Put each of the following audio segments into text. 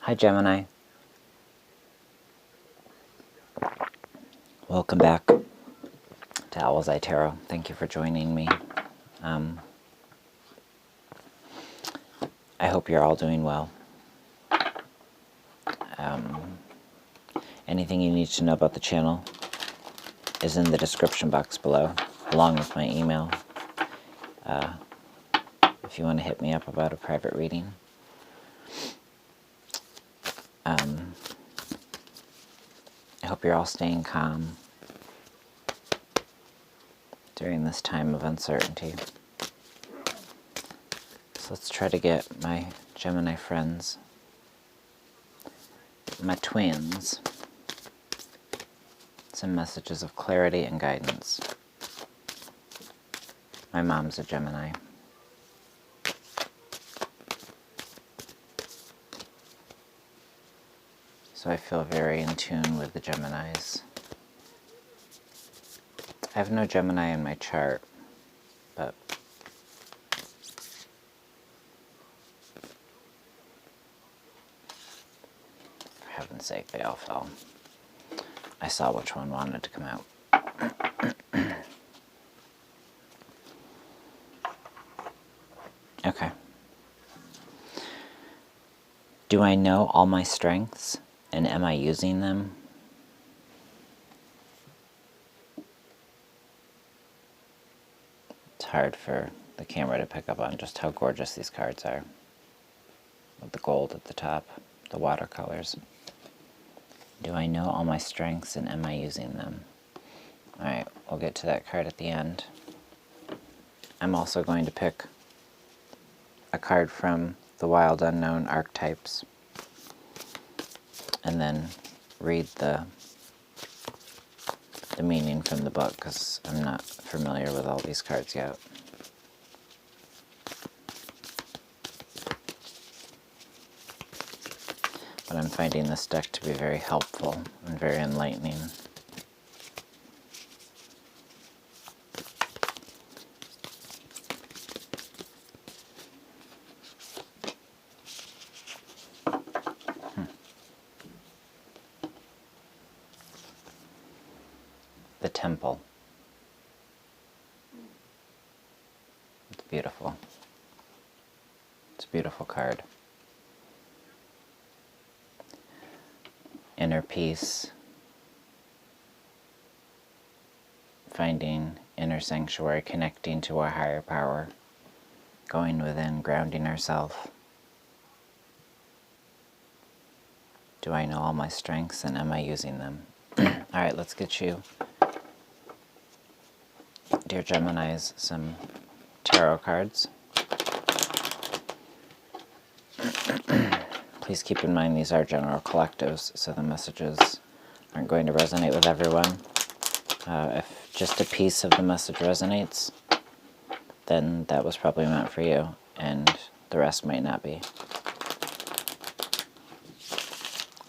Hi Gemini. Welcome back to Owl's Eye Tarot. Thank you for joining me. I hope you're all doing well. Anything you need to know about the channel is in the description box below, along with my email. If you want to hit me up about a private reading. I hope you're all staying calm during this time of uncertainty. So let's try to get my Gemini friends, my twins, some messages of clarity and guidance. My mom's a Gemini. So I feel very in tune with the Geminis. I have no Gemini in my chart, but for heaven's sake, they all fell. I saw which one wanted to come out. Okay. Do I know all my strengths, and am I using them? It's hard for the camera to pick up on just how gorgeous these cards are. With the gold at the top, the watercolors. Do I know all my strengths, and am I using them? Alright, we'll get to that card at the end. I'm also going to pick a card from the Wild Unknown archetypes, and then read the meaning from the book, because I'm not familiar with all these cards yet. But I'm finding this deck to be very helpful and very enlightening. The Temple. It's beautiful. It's a beautiful card. Inner peace. Finding inner sanctuary, connecting to our higher power. Going within, grounding ourselves. Do I know all my strengths, and am I using them? Alright, let's get you, dear Geminis, some tarot cards. Please keep in mind these are general collectives, so the messages aren't going to resonate with everyone. If just a piece of the message resonates, then that was probably meant for you, and the rest might not be.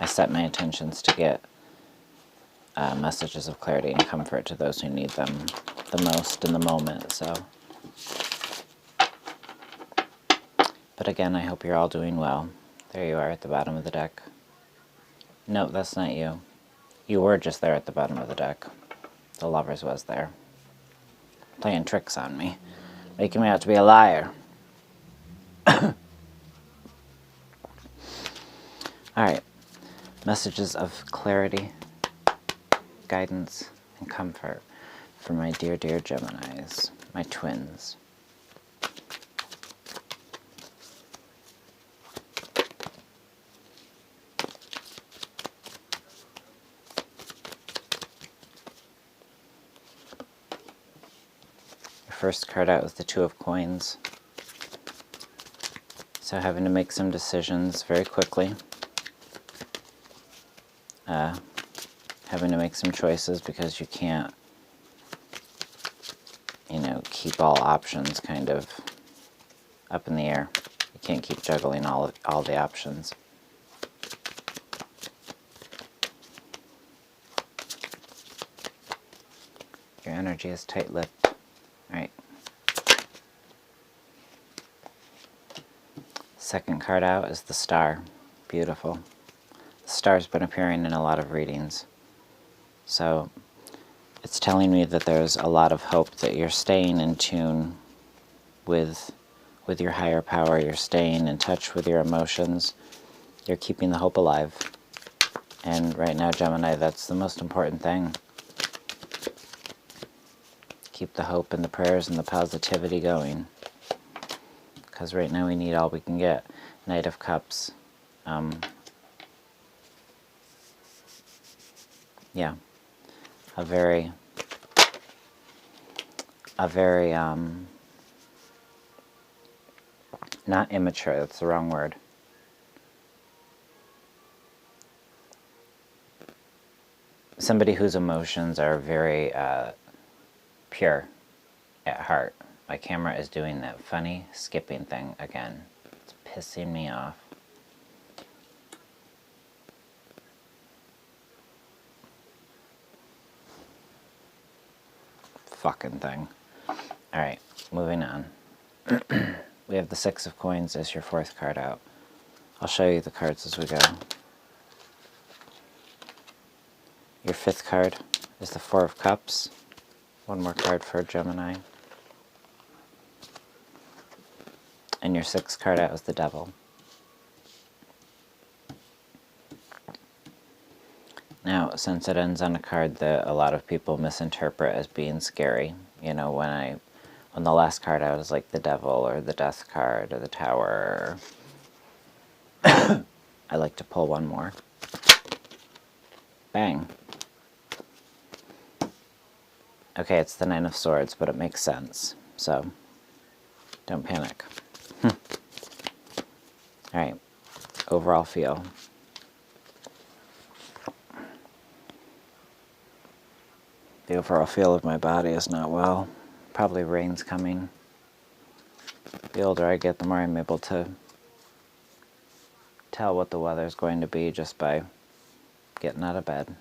I set my intentions to get messages of clarity and comfort to those who need them the most in the moment, so. But again, I hope you're all doing well. There you are at the bottom of the deck. No, that's not you. You were just there at the bottom of the deck. The Lovers was there. Playing tricks on me. Making me out to be a liar. Alright. Messages of clarity, guidance, and comfort for my dear, dear Geminis, my twins. First card out was the Two of Coins. So having to make some decisions very quickly. Having to make some choices because you can't, keep all options kind of up in the air. You can't keep juggling all the options. Your energy is tight-lipped. Alright. Second card out is the Star. Beautiful. The star's been appearing in a lot of readings. So it's telling me that there's a lot of hope, that you're staying in tune with your higher power. You're staying in touch with your emotions. You're keeping the hope alive. And right now, Gemini, that's the most important thing. Keep the hope and the prayers and the positivity going. Because right now we need all we can get. Knight of Cups. Yeah. A very, not immature, that's the wrong word. Somebody whose emotions are very pure at heart. My camera is doing that funny skipping thing again. It's pissing me off. Fucking thing. Alright, moving on. We have the Six of Coins as your fourth card out. I'll show you the cards as we go. Your fifth card is the Four of Cups. One more card for Gemini. And your sixth card out is the Devil. Now, since it ends on a card that a lot of people misinterpret as being scary, you know, when the last card out is like the Devil or the Death card or the Tower, I like to pull one more. Bang. Okay, it's the Nine of Swords, but it makes sense, so don't panic. Alright, overall feel. The overall feel of my body is not well. Probably rain's coming. The older I get, the more I'm able to tell what the weather's going to be just by getting out of bed.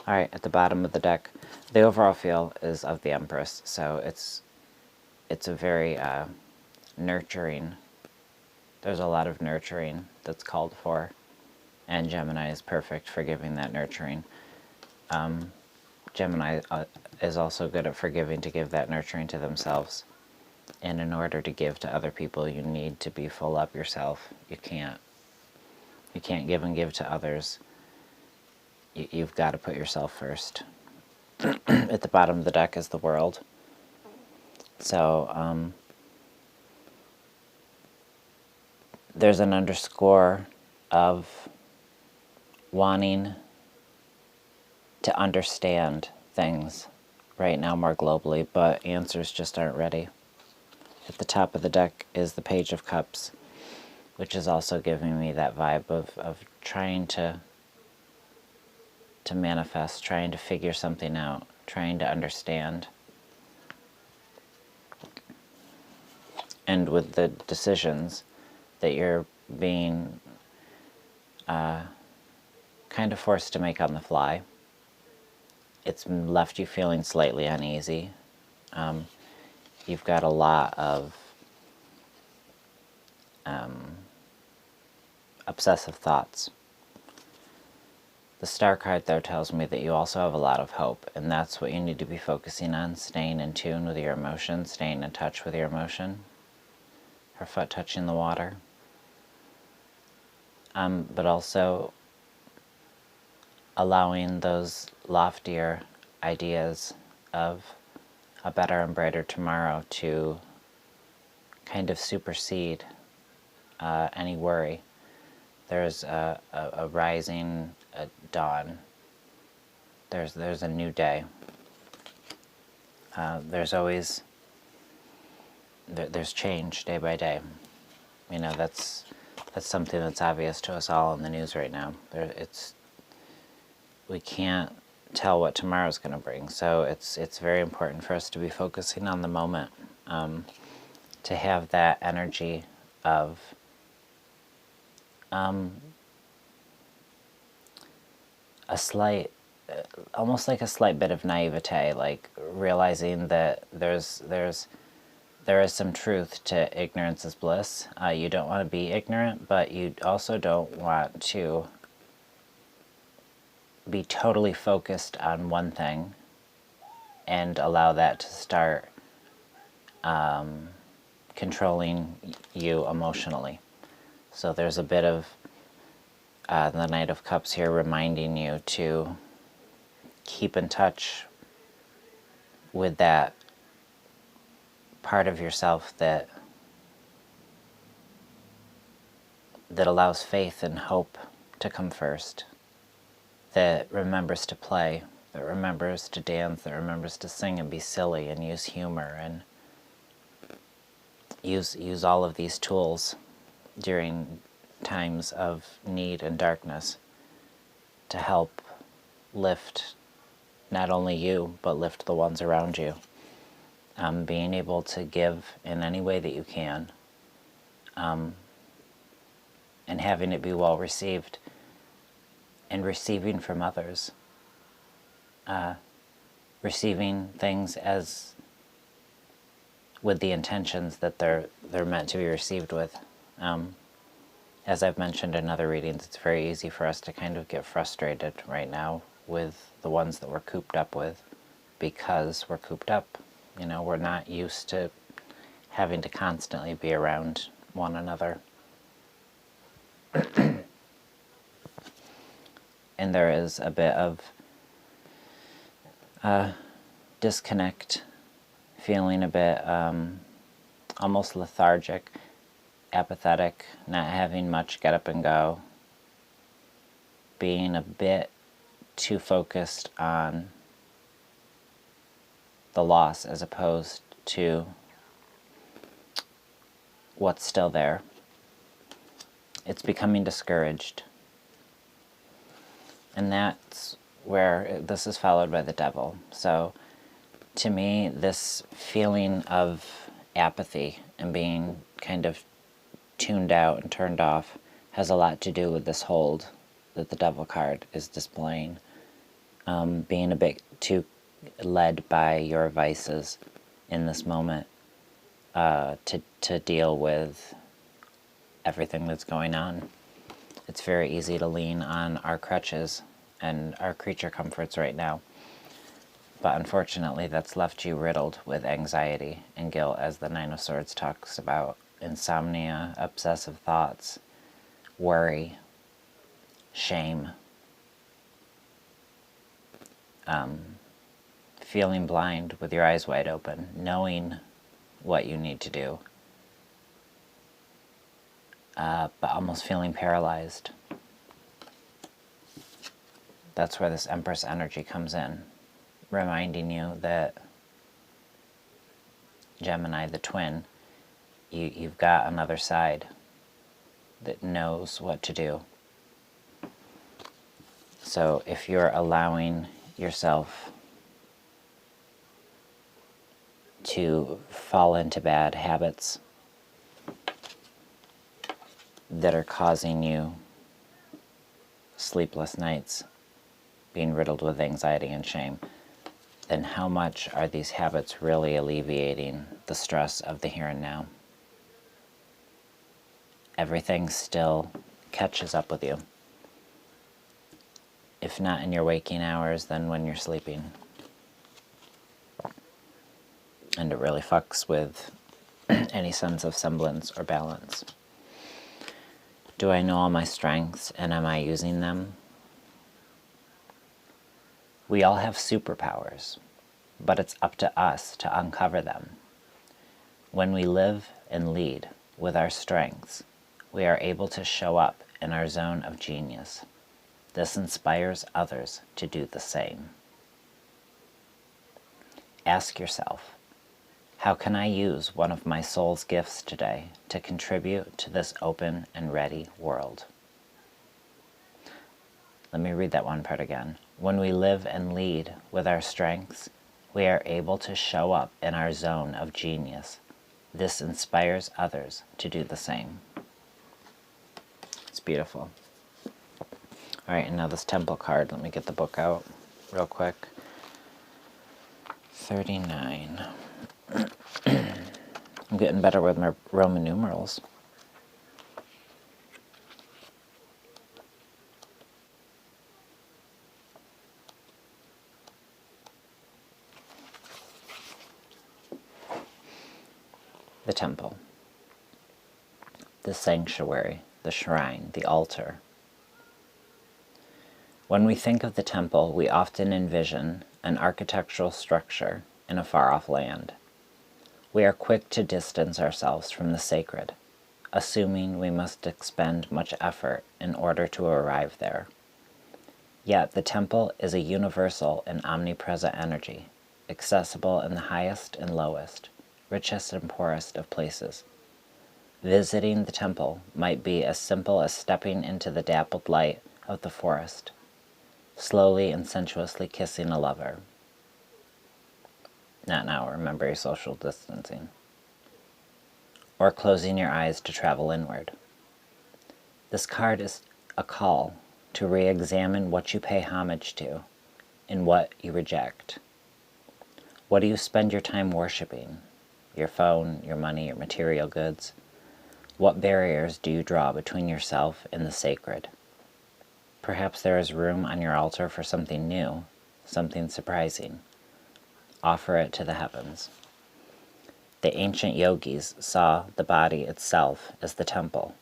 Alright, at the bottom of the deck, the overall feel is of the Empress, so it's a very nurturing. There's a lot of nurturing that's called for, and Gemini is perfect for giving that nurturing. Gemini is also good at forgiving to give that nurturing to themselves. And in order to give to other people, you need to be full up yourself. You can't give and give to others. You've got to put yourself first. At the bottom of the deck is the World. So, there's an underscore of wanting to understand things right now more globally, but answers just aren't ready. At the top of the deck is the Page of Cups, which is also giving me that vibe of trying to manifest, trying to figure something out, trying to understand. And with the decisions that you're being kind of forced to make on the fly, it's left you feeling slightly uneasy. You've got a lot of obsessive thoughts. The Star card, though, tells me that you also have a lot of hope, and that's what you need to be focusing on, staying in tune with your emotion, staying in touch with your emotion. Her foot touching the water. But also allowing those loftier ideas of a better and brighter tomorrow to kind of supersede any worry. There's a rising, a dawn. There's a new day. There's always there's change day by day. You know, that's something that's obvious to us all in the news right now. We can't tell what tomorrow's going to bring, so it's very important for us to be focusing on the moment, to have that energy of a slight, almost like a slight bit of naivete, like realizing that there's there is some truth to ignorance is bliss. You don't want to be ignorant, but you also don't want to be totally focused on one thing and allow that to start controlling you emotionally. So there's a bit of the Knight of Cups here reminding you to keep in touch with that part of yourself that allows faith and hope to come first, that remembers to play, that remembers to dance, that remembers to sing and be silly and use humor and use all of these tools during times of need and darkness to help lift not only you, but lift the ones around you. Being able to give in any way that you can, and having it be well received, and receiving from others. Receiving things as with the intentions that they're meant to be received with. As I've mentioned in other readings, it's very easy for us to kind of get frustrated right now with the ones that we're cooped up with because we're cooped up. You know, we're not used to having to constantly be around one another. And there is a bit of disconnect, feeling a bit almost lethargic, apathetic, not having much get up and go, being a bit too focused on the loss as opposed to what's still there. It's becoming discouraged. And that's where this is followed by the devil. So to me, this feeling of apathy and being kind of tuned out and turned off has a lot to do with this hold that the devil card is displaying. Being a bit too led by your vices in this moment to deal with everything that's going on. It's very easy to lean on our crutches and our creature comforts right now. But unfortunately, that's left you riddled with anxiety and guilt, as the Nine of Swords talks about. Insomnia, obsessive thoughts, worry, shame, feeling blind with your eyes wide open, knowing what you need to do, but almost feeling paralyzed. That's where this Empress energy comes in, reminding you that Gemini, the twin, you've got another side that knows what to do. So if you're allowing yourself to fall into bad habits that are causing you sleepless nights, being riddled with anxiety and shame, then how much are these habits really alleviating the stress of the here and now? Everything still catches up with you. If not in your waking hours, then when you're sleeping. And it really fucks with any sense of semblance or balance. Do I know all my strengths and am I using them? We all have superpowers, but it's up to us to uncover them. When we live and lead with our strengths, we are able to show up in our zone of genius. This inspires others to do the same. Ask yourself, how can I use one of my soul's gifts today to contribute to this open and ready world? Let me read that one part again. When we live and lead with our strengths, we are able to show up in our zone of genius. This inspires others to do the same. It's beautiful. All right, and now this Temple card. Let me get the book out real quick. 39. getting better with my Roman numerals. The temple, the sanctuary, the shrine, the altar. When we think of the temple, we often envision an architectural structure in a far-off land. We are quick to distance ourselves from the sacred, assuming we must expend much effort in order to arrive there. Yet the temple is a universal and omnipresent energy, accessible in the highest and lowest, richest and poorest of places. Visiting the temple might be as simple as stepping into the dappled light of the forest, slowly and sensuously kissing a lover. Not now, remember your social distancing. Or closing your eyes to travel inward. This card is a call to re-examine what you pay homage to and what you reject. What do you spend your time worshiping? Your phone, your money, your material goods? What barriers do you draw between yourself and the sacred? Perhaps there is room on your altar for something new, something surprising. Offer it to the heavens. The ancient yogis saw the body itself as the temple,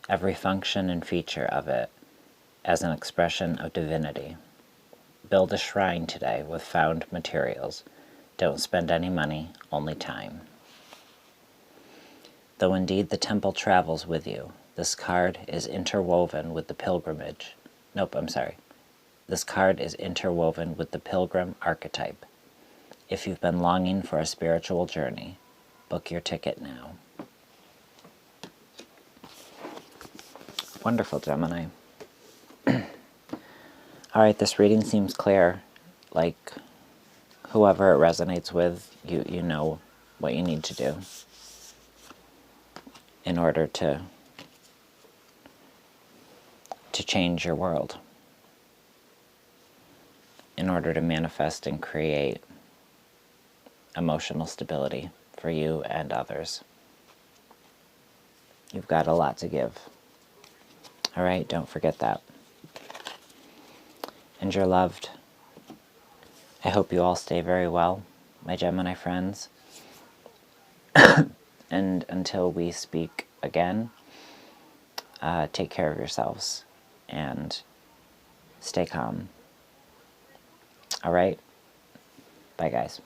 every function and feature of it as an expression of divinity. Build a shrine today with found materials. Don't spend any money, only time. Though indeed the temple travels with you, this card is interwoven with the pilgrimage. This card is interwoven with the pilgrim archetype. If you've been longing for a spiritual journey, book your ticket now. Wonderful, Gemini. Alright, this reading seems clear. Like, whoever it resonates with, you know what you need to do in order to change your world, in order to manifest and create emotional stability for you and others. You've got a lot to give. Alright, don't forget that. And you're loved. I hope you all stay very well, my Gemini friends. And until we speak again, take care of yourselves and stay calm. Alright? Bye, guys.